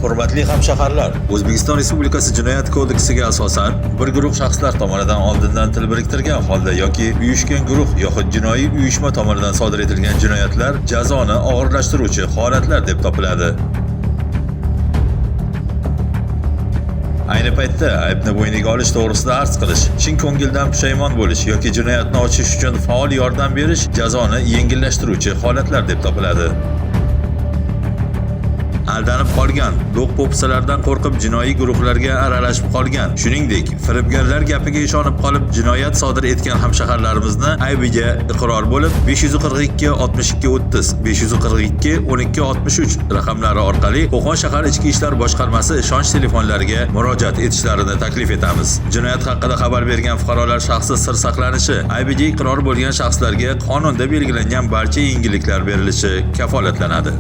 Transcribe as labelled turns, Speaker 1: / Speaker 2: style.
Speaker 1: Hurmatli hamshaharlar, O'zbekiston Respublikasi Jinoyat kodeksiga asosan bir guruh shaxslar tomonidan oldindan til biriktirgan holda yoki uyushgan guruh yoxud jinoiy uyushma tomonidan sodir etilgan jinoyatlar jazoni og'irlashtiruvchi holatlar deb topiladi. Ayni paytda aybni bo'yniga olish to'g'risida arz qilish, chin ko'ngildan pushaymon bo'lish yoki jinoyatni ochish uchun faol yordam berish jazoni yengillashtiruvchi holatlar deb topiladi. Aldanib qolgan, do'q-po'pisalardan qo'rqib jinoiy guruhlarga aralashib qolgan, shuningdek, firibgarlar gapiga ishonib qolib jinoyat sodir etgan hamshaharlarimizni aybiga iqror bo'lib 542 62 30 542 12 63 raqamlari orqali Qo'qon shahar Ichki ishlar boshqarmasi ishonch telefonlariga murojaat etishlarini taklif etamiz. Jinoyat haqida xabar bergan fuqarolar shaxsi sir saqlanishi, aybiga iqror bo'lgan shaxslarga qonunda belgilangan barcha yengilliklar berilishi kafolatlanadi.